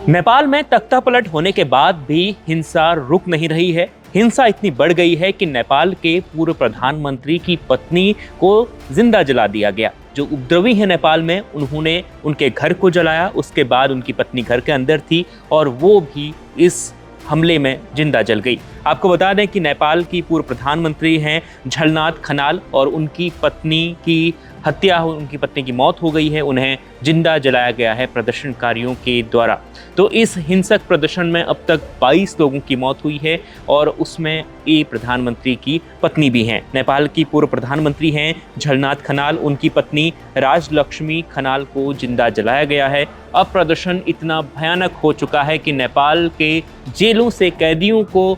नेपाल में तख्तापलट होने के बाद भी हिंसा रुक नहीं रही है। हिंसा इतनी बढ़ गई है कि नेपाल के पूर्व प्रधानमंत्री की पत्नी को जिंदा जला दिया गया। जो उपद्रवी है नेपाल में, उन्होंने उनके घर को जलाया। उसके बाद उनकी पत्नी घर के अंदर थी और वो भी इस हमले में जिंदा जल गई। आपको बता दें कि नेपाल की पूर्व प्रधानमंत्री हैं झलनाथ खनाल और उनकी पत्नी की हत्या हो, उनकी पत्नी की मौत हो गई है। उन्हें जिंदा जलाया गया है प्रदर्शनकारियों के द्वारा। तो इस हिंसक प्रदर्शन में अब तक 22 लोगों की मौत हुई है और उसमें एक प्रधानमंत्री की पत्नी भी हैं। नेपाल की पूर्व प्रधानमंत्री हैं झलनाथ खनाल, उनकी पत्नी राजलक्ष्मी खनाल को जिंदा जलाया गया है। अब प्रदर्शन इतना भयानक हो चुका है कि नेपाल के जेलों से कैदियों को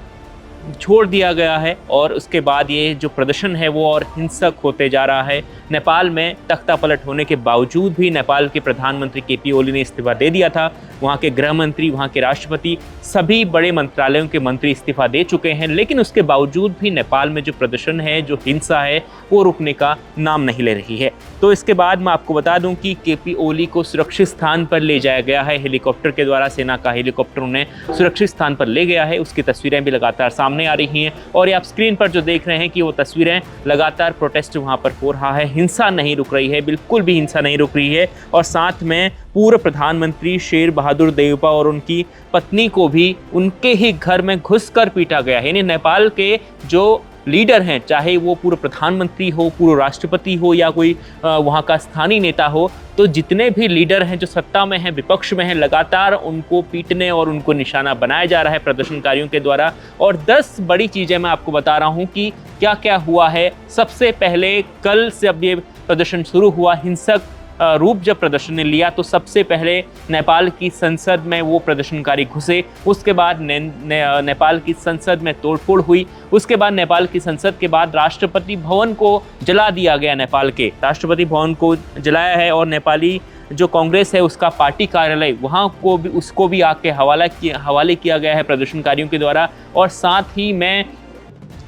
छोड़ दिया गया है और उसके बाद ये जो प्रदर्शन है वो और हिंसक होते जा रहा है। नेपाल में तख्तापलट होने के बावजूद भी नेपाल के प्रधानमंत्री केपी ओली ने इस्तीफा दे दिया था। वहाँ के गृह मंत्री, वहाँ के राष्ट्रपति, सभी बड़े मंत्रालयों के मंत्री इस्तीफा दे चुके हैं, लेकिन उसके बावजूद भी नेपाल में जो प्रदर्शन है, जो हिंसा है, वो रुकने का नाम नहीं ले रही है। तो इसके बाद मैं आपको बता दूं कि केपी ओली को सुरक्षित स्थान पर ले जाया गया है हेलीकॉप्टर के द्वारा। सेना का हेलीकॉप्टर उन्हें सुरक्षित स्थान पर ले गया है। उसकी तस्वीरें भी लगातार सामने आ रही हैं और ये आप स्क्रीन पर जो देख रहे हैं कि वो तस्वीरें लगातार प्रोटेस्ट वहाँ पर हो रहा है। हिंसा नहीं रुक रही है, बिल्कुल भी हिंसा नहीं रुक रही है। और साथ में पूर्व प्रधानमंत्री शेर बहादुर देउपा और उनकी पत्नी को भी उनके ही घर में घुसकर पीटा गया है। यानी नेपाल के जो लीडर हैं, चाहे वो पूर्व प्रधानमंत्री हो, पूर्व राष्ट्रपति हो या कोई वहाँ का स्थानीय नेता हो, तो जितने भी लीडर हैं जो सत्ता में हैं, विपक्ष में हैं, लगातार उनको पीटने और उनको निशाना बनाया जा रहा है प्रदर्शनकारियों के द्वारा। और 10 बड़ी चीज़ें मैं आपको बता रहा हूँ कि क्या क्या हुआ है। सबसे पहले कल से अब ये प्रदर्शन शुरू हुआ, हिंसक रूप जब प्रदर्शन ने लिया, तो सबसे पहले नेपाल की संसद में वो प्रदर्शनकारी घुसे। उसके बाद नेपाल की संसद में तोड़फोड़ हुई। उसके बाद नेपाल की संसद के बाद राष्ट्रपति भवन को जला दिया गया। नेपाल के राष्ट्रपति भवन को जलाया है और नेपाली जो कांग्रेस है उसका पार्टी कार्यालय, वहाँ को भी उसको भी आग के हवाले किया गया है प्रदर्शनकारियों के द्वारा। और साथ ही में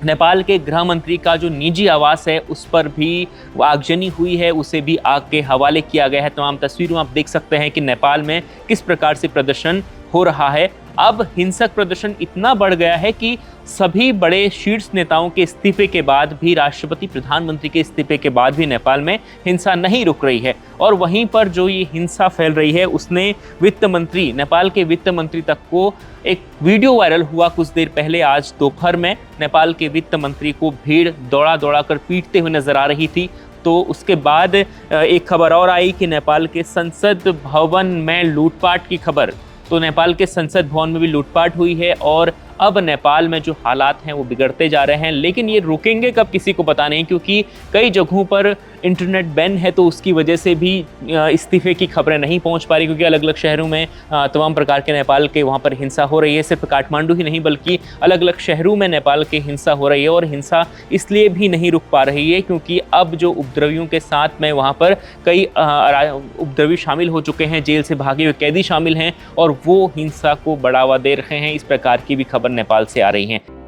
नेपाल के गृह मंत्री का जो निजी आवास है उस पर भी आगजनी हुई है, उसे भी आग के हवाले किया गया है। तमाम तस्वीरों आप देख सकते हैं कि नेपाल में किस प्रकार से प्रदर्शन हो रहा है। अब हिंसक प्रदर्शन इतना बढ़ गया है कि सभी बड़े शीर्ष नेताओं के इस्तीफे के बाद भी, राष्ट्रपति प्रधानमंत्री के इस्तीफे के बाद भी नेपाल में हिंसा नहीं रुक रही है। और वहीं पर जो ये हिंसा फैल रही है, उसने वित्त मंत्री, नेपाल के वित्त मंत्री तक को एक वीडियो वायरल हुआ कुछ देर पहले, आज दोपहर में नेपाल के वित्त मंत्री को भीड़ दौड़ा दौड़ा कर पीटते हुए नजर आ रही थी। तो उसके बाद एक खबर और आई कि नेपाल के संसद भवन में लूटपाट की खबर। तो नेपाल के संसद भवन में भी लूटपाट हुई है और अब नेपाल में जो हालात हैं वो बिगड़ते जा रहे हैं। लेकिन ये रुकेंगे कब, किसी को पता नहीं, क्योंकि कई जगहों पर इंटरनेट बैन है, तो उसकी वजह से भी इस्तीफे की खबरें नहीं पहुंच पा रही, क्योंकि अलग अलग शहरों में तमाम प्रकार के नेपाल के वहाँ पर हिंसा हो रही है। सिर्फ काठमांडू ही नहीं बल्कि अलग अलग शहरों में नेपाल के हिंसा हो रही है। और हिंसा इसलिए भी नहीं रुक पा रही है क्योंकि अब जो उपद्रवियों के साथ में वहाँ पर कई उपद्रवी शामिल हो चुके हैं, जेल से भागे हुए कैदी शामिल हैं और वो हिंसा को बढ़ावा दे रहे हैं। इस प्रकार की भी खबर नेपाल से आ रही हैं।